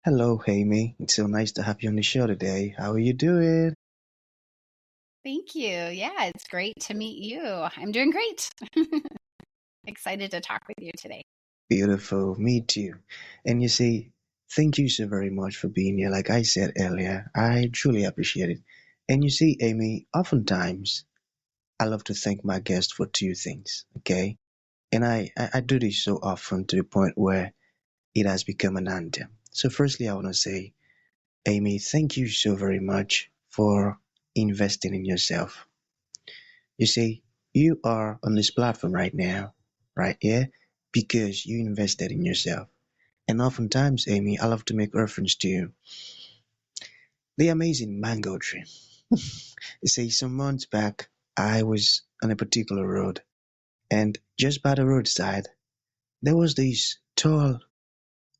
Hello, Amy. It's so nice to have you on the show today. How are you doing? Thank you. Yeah, it's great to meet you. I'm doing great. Excited to talk with you today. Beautiful. Me too. And you see, thank you so very much for being here. Like I said earlier, I truly appreciate it. And you see, Amy, oftentimes I love to thank my guests for two things, okay? And I do this so often to the point where it has become an anthem. So, firstly, I want to say, Amy, thank you so very much for investing in yourself. You see, you are on this platform right now, right here, because you invested in yourself. And oftentimes, Amy, I love to make reference to the amazing mango tree. You see, some months back, I was on a particular road, and just by the roadside, there was this tall,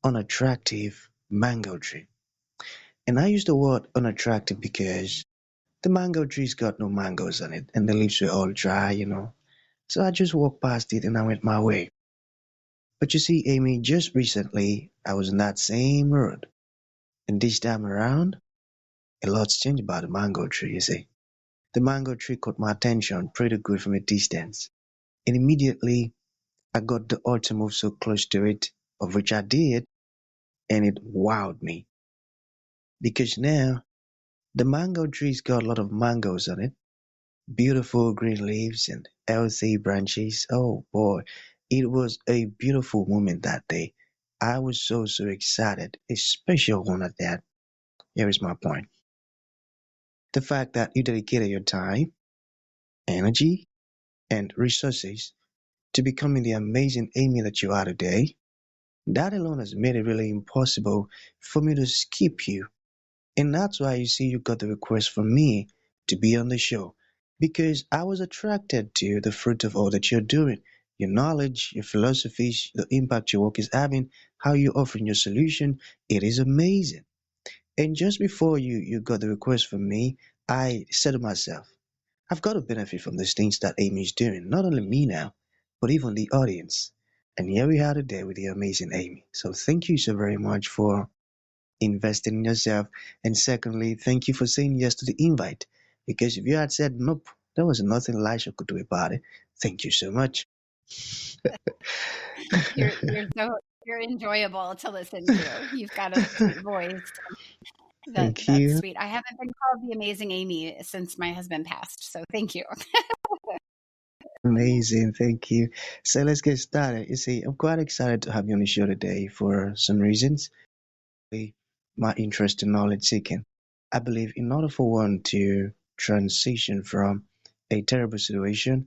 unattractive mango tree. And I use the word unattractive because the mango tree's got no mangoes on it, and the leaves were all dry. So I just walked past it and I went my way. But you see, Amy, just recently I was on that same road, and this time around, a lot's changed about the mango tree, you see. The mango tree caught my attention pretty good from a distance, and immediately I got the urge to move so close to it, of which I did, and it wowed me. Because now, the mango tree's got a lot of mangoes on it, beautiful green leaves and healthy branches. Oh boy, it was a beautiful moment that day. I was so excited, a special one at that. Here is my point. The fact that you dedicated your time, energy, and resources to becoming the amazing Amy that you are today, that alone has made it really impossible for me to skip you. And that's why you see you got the request from me to be on the show. Because I was attracted to the fruit of all that you're doing. Your knowledge, your philosophies, the impact your work is having, how you're offering your solution. It is amazing. And just before you got the request from me, I said to myself, I've got to benefit from these things that Amy's doing. Not only me now, but even the audience. And here we are today with the amazing Amy. So thank you so very much for investing in yourself. And secondly, thank you for saying yes to the invite. Because if you had said nope, there was nothing Elisha could do about it. Thank you so much. You're enjoyable to listen to. You've got a sweet voice. Thank That's you. sweet. I haven't been called the amazing Amy since my husband passed, so thank you. Amazing. Thank you. So let's get started. You see, I'm quite excited to have you on the show today for some reasons. My interest in knowledge seeking. I believe in order for one to transition from a terrible situation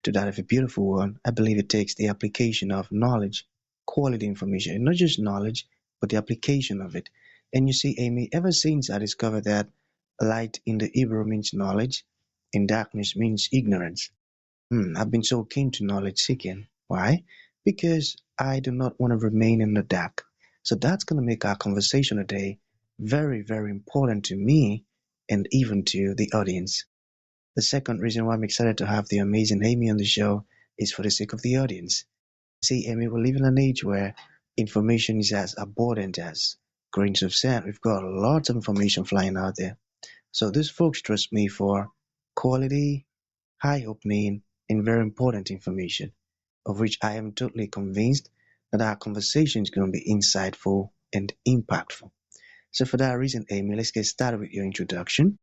to that of a beautiful one, I believe it takes the application of knowledge, quality information, and not just knowledge, but the application of it. And you see, Amy, ever since I discovered that light in the Hebrew means knowledge and darkness means ignorance, I've been so keen to knowledge seeking. Why? Because I do not want to remain in the dark. So that's going to make our conversation today very important to me and even to the audience. The second reason why I'm excited to have the amazing Amy on the show is for the sake of the audience. See, Amy, we live in an age where information is as abundant as grains of sand. We've got lots of information flying out there. So these folks trust me for quality, eye-opening, and very important information, of which I am totally convinced that our conversation is going to be insightful and impactful. So for that reason, Amy, let's get started with your introduction.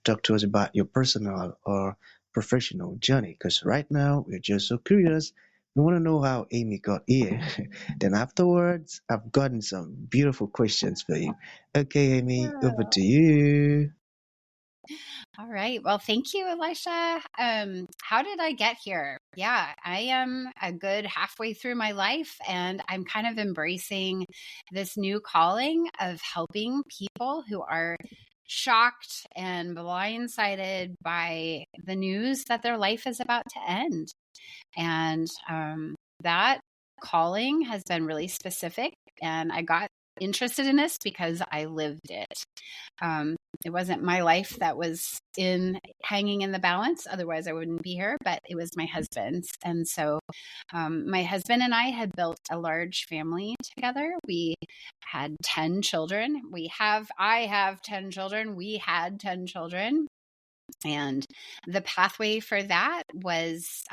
Talk to us about your personal or professional journey, because right now we're just so curious. We want to know how Amy got here. Then afterwards, I've gotten some beautiful questions for you. Okay, Amy, over to you. All right. Well, thank you, Elisha. How did I get here? Yeah, I am a good halfway through my life, and I'm kind of embracing this new calling of helping people who are shocked and blindsided by the news that their life is about to end. And that calling has been really specific. And I got interested in this because I lived it. It wasn't my life that was hanging in the balance. Otherwise, I wouldn't be here, but it was my husband's. And so my husband and I had built a large family together. We had 10 children. I have 10 children. We had 10 children. And the pathway for that was,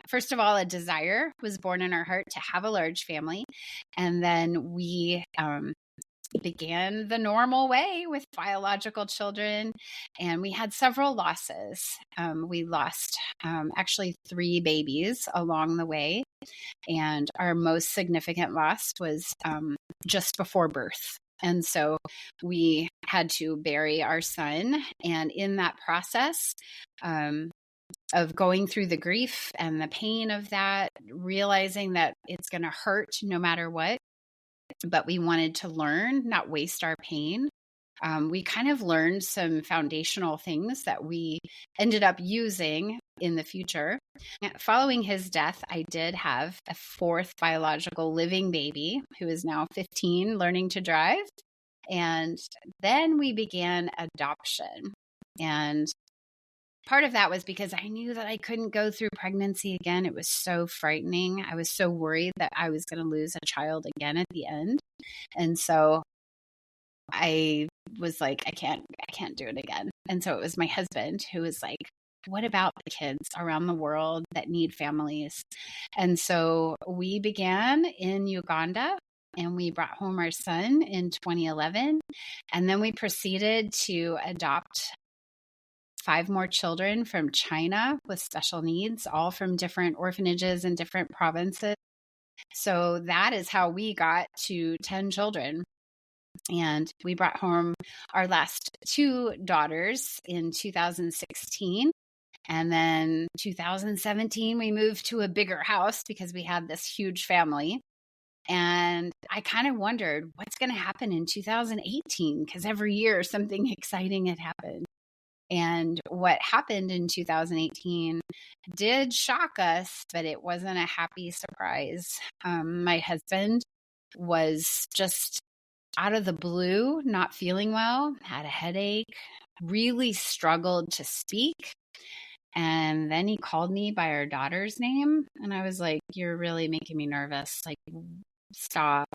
first of all, a desire was born in our heart to have a large family. And then we began the normal way with biological children, and we had several losses. We lost actually 3 babies along the way, and our most significant loss was just before birth. And so we had to bury our son. And in that process of going through the grief and the pain of that, realizing that it's going to hurt no matter what, but we wanted to learn, not waste our pain. We kind of learned some foundational things that we ended up using in the future. Following his death, I did have a 4th biological living baby who is now 15, learning to drive. And then we began adoption. And part of that was because I knew that I couldn't go through pregnancy again. It was so frightening. I was so worried that I was going to lose a child again at the end. And so I was like, I can't do it again. And so it was my husband who was like, what about the kids around the world that need families? And so we began in Uganda, and we brought home our son in 2011. And then we proceeded to adopt 5 more children from China with special needs, all from different orphanages in different provinces. So that is how we got to 10 children. And we brought home our last 2 daughters in 2016. And then 2017, we moved to a bigger house because we had this huge family. And I kind of wondered what's going to happen in 2018, because every year something exciting had happened. And what happened in 2018 did shock us, but it wasn't a happy surprise. My husband was just out of the blue, not feeling well, had a headache, really struggled to speak. And then he called me by our daughter's name. And I was like, you're really making me nervous. Like, stop.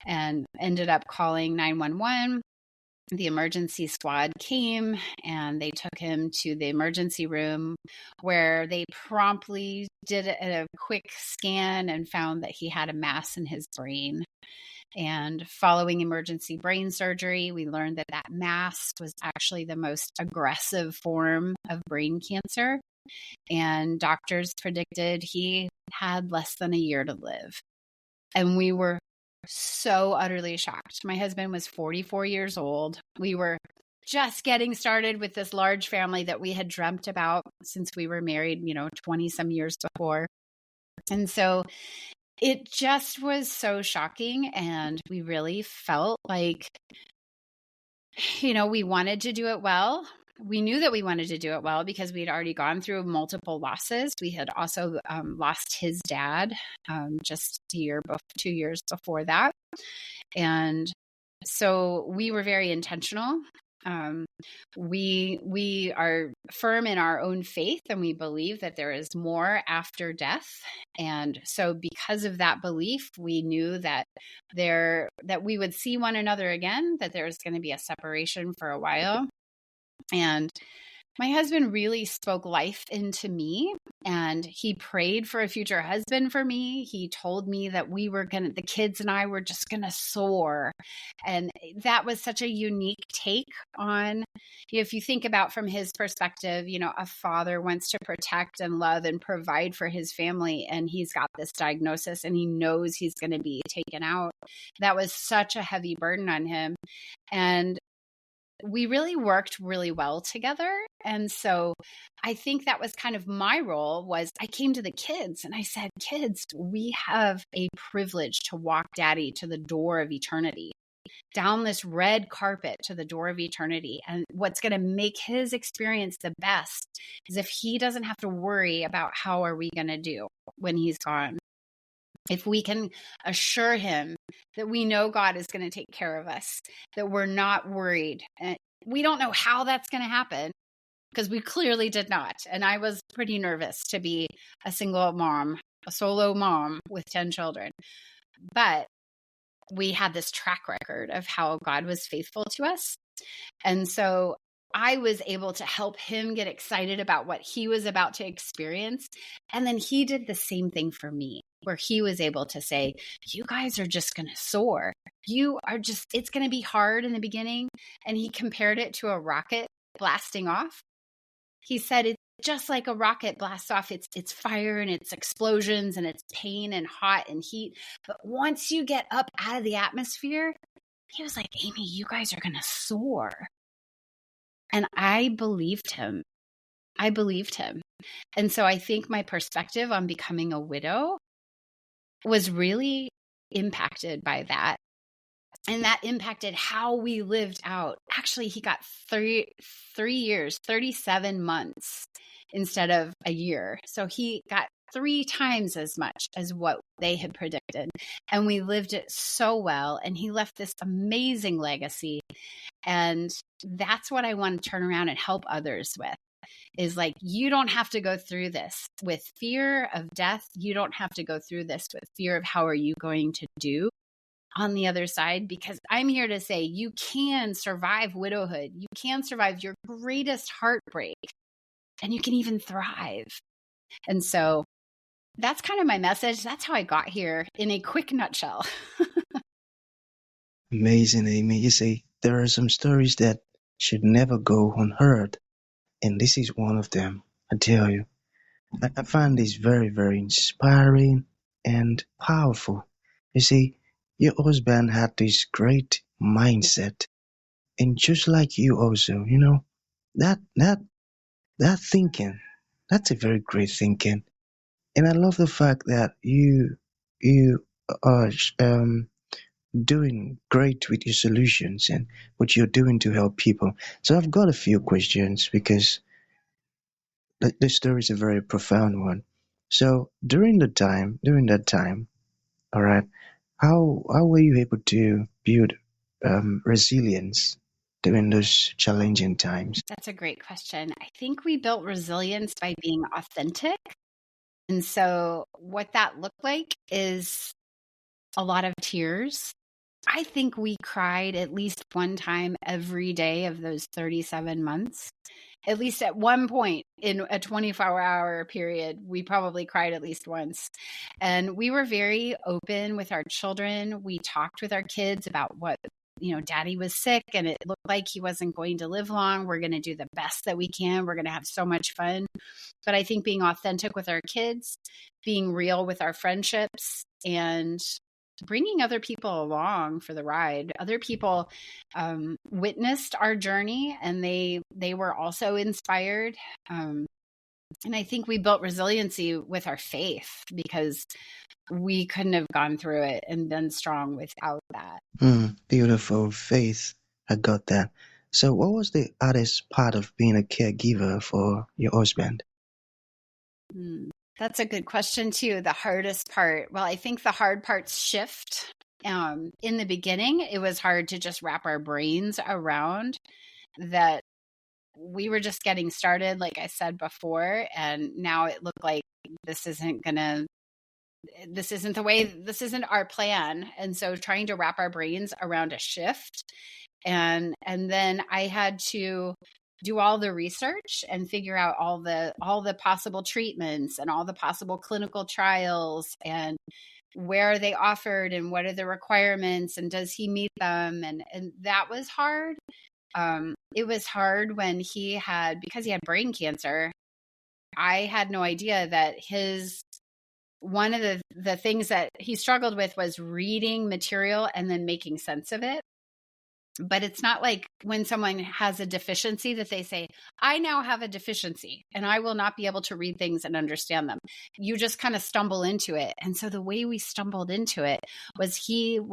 And ended up calling 911. The emergency squad came and they took him to the emergency room, where they promptly did a quick scan and found that he had a mass in his brain. And following emergency brain surgery, we learned that that mass was actually the most aggressive form of brain cancer. And doctors predicted he had less than a year to live. And we were so utterly shocked. My husband was 44 years old. We were just getting started with this large family that we had dreamt about since we were married, 20 some years before. And so it just was so shocking. And we really felt like, we wanted to do it well. We knew that we wanted to do it well because we had already gone through multiple losses. We had also lost his dad just 2 years before that. And so we were very intentional. We are firm in our own faith, and we believe that there is more after death. And so because of that belief, we knew that we would see one another again, that there was going to be a separation for a while. And my husband really spoke life into me, and he prayed for a future husband for me. He told me that the kids and I were just going to soar. And that was such a unique take on, if you think about from his perspective, a father wants to protect and love and provide for his family, and he's got this diagnosis and he knows he's going to be taken out. That was such a heavy burden on him. And we really worked really well together. And so I think that was kind of my role. Was I came to the kids and I said, kids, we have a privilege to walk daddy to the door of eternity, down this red carpet to the door of eternity. And what's going to make his experience the best is if he doesn't have to worry about how are we going to do when he's gone. if we can assure him that we know God is going to take care of us, that we're not worried. And we don't know how that's going to happen because we clearly did not. And I was pretty nervous to be a single mom, a solo mom with 10 children. But we had this track record of how God was faithful to us. And so I was able to help him get excited about what he was about to experience. And then he did the same thing for me, where he was able to say, you guys are just going to soar. It's going to be hard in the beginning. And he compared it to a rocket blasting off. He said, it's just like a rocket blasts off. It's fire and it's explosions and it's pain and hot and heat. But once you get up out of the atmosphere, he was like, Amy, you guys are going to soar. And I believed him. And so I think my perspective on becoming a widow was really impacted by that. And that impacted how we lived out. Actually, he got 3 years, 37 months instead of a year. So he got 3 times as much as what they had predicted. And we lived it so well. And he left this amazing legacy. And that's what I want to turn around and help others with, is like, you don't have to go through this with fear of death. You don't have to go through this with fear of how are you going to do on the other side, because I'm here to say you can survive widowhood. You can survive your greatest heartbreak, and you can even thrive. And so that's kind of my message. That's how I got here in a quick nutshell. Amazing, Amy. You see, there are some stories that should never go unheard, and this is one of them. I tell you, I find this very, very inspiring and powerful. You see, your husband had this great mindset, and just like you also, that thinking, that's a very great thinking. And I love the fact that you are doing great with your solutions and what you're doing to help people. So I've got a few questions because the story is a very profound one. So during that time, all right, how were you able to build resilience during those challenging times? That's a great question. I think we built resilience by being authentic. And so what that looked like is a lot of tears. I think we cried at least one time every day of those 37 months. At least at one point in a 24-hour period, we probably cried at least once. And we were very open with our children. We talked with our kids about what, daddy was sick and it looked like he wasn't going to live long. We're going to do the best that we can. We're going to have so much fun. But I think being authentic with our kids, being real with our friendships, and bringing other people along for the ride. Other people witnessed our journey, and they were also inspired. And I think we built resiliency with our faith, because we couldn't have gone through it and been strong without that. Beautiful faith. I got that. So what was the hardest part of being a caregiver for your husband? That's a good question too. The hardest part. Well, I think the hard parts shift. In the beginning, it was hard to just wrap our brains around that we were just getting started, like I said before, and now it looked like this isn't our plan. And so trying to wrap our brains around a shift. And then I had to do all the research and figure out all the possible treatments and all the possible clinical trials and where are they offered and what are the requirements and does he meet them? And that was hard. It was hard when because he had brain cancer. I had no idea that one of the things that he struggled with was reading material and then making sense of it. But it's not like when someone has a deficiency that they say, I now have a deficiency and I will not be able to read things and understand them. You just kind of stumble into it. And so the way we stumbled into it was you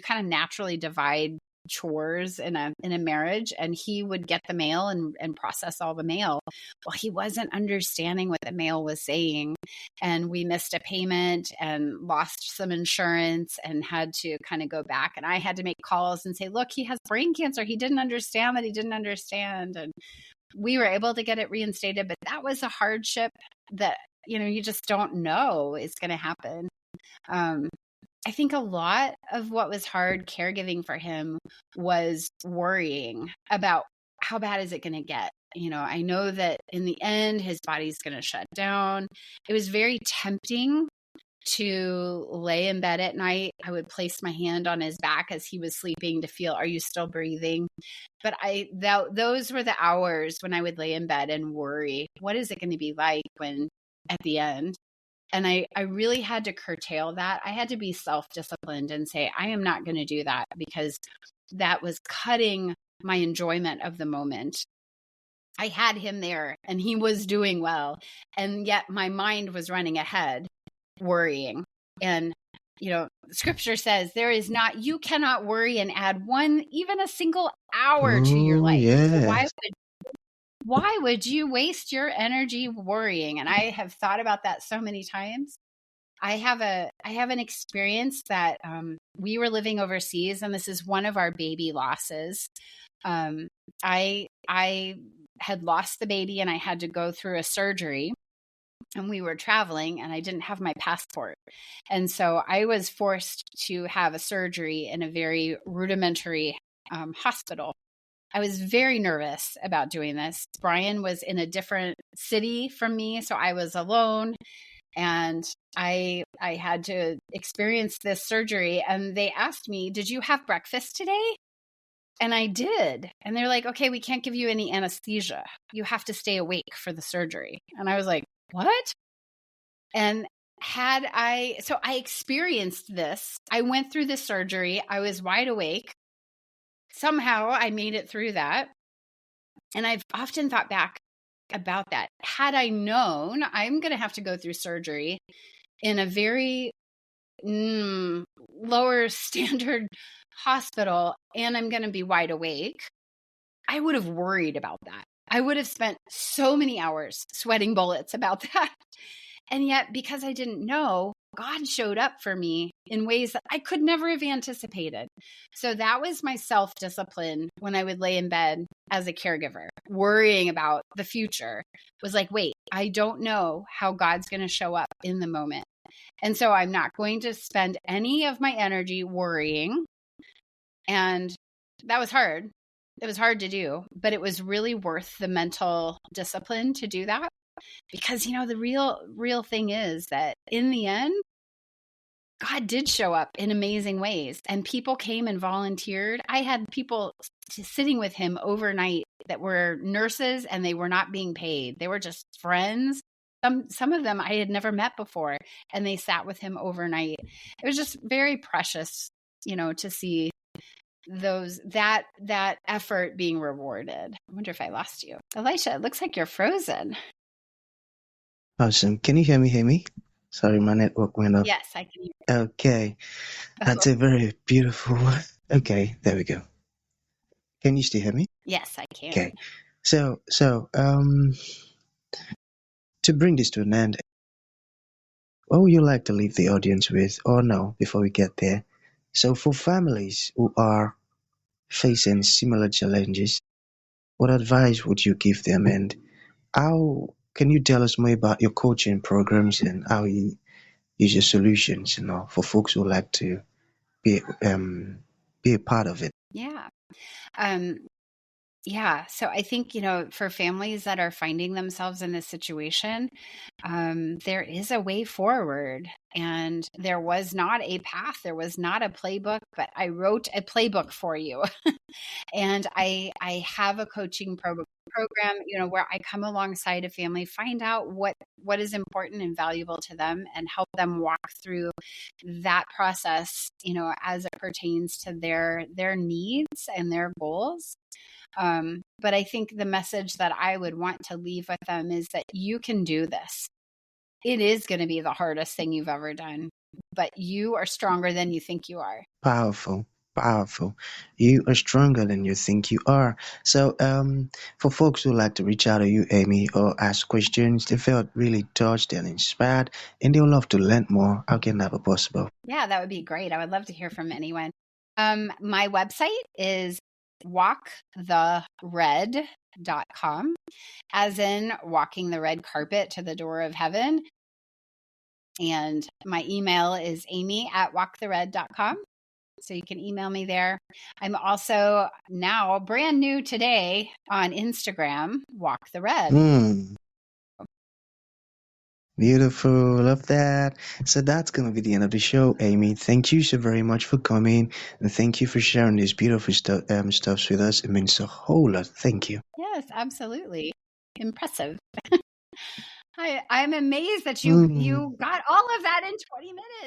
kind of naturally divide chores in a marriage, and he would get the mail and process all the mail. Well, he wasn't understanding what the mail was saying, and we missed a payment and lost some insurance and had to kind of go back, and I had to make calls and say, look, he has brain cancer. He didn't understand that he didn't understand. And we were able to get it reinstated, but that was a hardship that, you just don't know is going to happen. I think a lot of what was hard caregiving for him was worrying about how bad is it going to get. I know that in the end, his body's going to shut down. It was very tempting to lay in bed at night. I would place my hand on his back as he was sleeping to feel, are you still breathing? But those were the hours when I would lay in bed and worry, what is it going to be like when at the end? And I really had to curtail that. I had to be self-disciplined and say, I am not going to do that, because that was cutting my enjoyment of the moment. I had him there and he was doing well. And yet my mind was running ahead, worrying. And, scripture says you cannot worry and add even a single hour to your Oh, life. So yes. why would you waste your energy worrying? And I have thought about that so many times. I have an experience that we were living overseas, and this is one of our baby losses. I had lost the baby, and I had to go through a surgery, and we were traveling, and I didn't have my passport. And so I was forced to have a surgery in a very rudimentary hospital. I was very nervous about doing this. Brian was in a different city from me, so I was alone, and I had to experience this surgery. And they asked me, "Did you have breakfast today?" And I did. And they're like, "Okay, we can't give you any anesthesia. You have to stay awake for the surgery." And I was like, "What?" And so I experienced this. I went through the surgery. I was wide awake. Somehow I made it through that. And I've often thought back about that. Had I known I'm going to have to go through surgery in a very lower standard hospital, and I'm going to be wide awake, I would have worried about that. I would have spent so many hours sweating bullets about that. And yet, because I didn't know, God showed up for me in ways that I could never have anticipated. So that was my self-discipline when I would lay in bed as a caregiver, worrying about the future. Was like, wait, I don't know how God's going to show up in the moment. And so I'm not going to spend any of my energy worrying. And that was hard. It was hard to do, but it was really worth the mental discipline to do that. Because, the real thing is that in the end, God did show up in amazing ways, and people came and volunteered. I had people sitting with him overnight that were nurses, and they were not being paid. They were just friends. Some of them I had never met before, and they sat with him overnight. It was just very precious, to see that effort being rewarded. I wonder if I lost you. Elisha, it looks like you're frozen. Awesome. Can you hear me? Sorry, my network went off. Yes, I can hear you. Okay. That's a very beautiful one. Okay, there we go. Can you still hear me? Yes, I can. Okay. So, to bring this to an end, what would you like to leave the audience with, or no, before we get there? So, for families who are facing similar challenges, what advice would you give them, and how can you tell us more about your coaching programs and how you use your solutions, for folks who like to be a part of it? Yeah. Yeah. So I think, for families that are finding themselves in this situation, there is a way forward, and there was not a path. There was not a playbook, but I wrote a playbook for you. And I have a coaching program, where I come alongside a family, find out what is important and valuable to them, and help them walk through that process, as it pertains to their needs and their goals. But I think the message that I would want to leave with them is that you can do this. It is going to be the hardest thing you've ever done, but you are stronger than you think you are. Powerful. Powerful. You are stronger than you think you are. So, for folks who like to reach out to you, Amy, or ask questions, they felt really touched and inspired, and they would love to learn more, how can that be possible? Yeah, that would be great. I would love to hear from anyone. My website is walkthered.com, as in walking the red carpet to the door of heaven. And my email is amy@walkthered.com. So you can email me there. I'm also now brand new today on Instagram, Walk the Red. Hmm. Beautiful, love that. So that's gonna be the end of the show, Amy. Thank you so very much for coming, and thank you for sharing these beautiful stuffs with us. It means a whole lot. Thank you. Yes, absolutely. Impressive. I'm amazed that you Mm. got all of that in 20 minutes.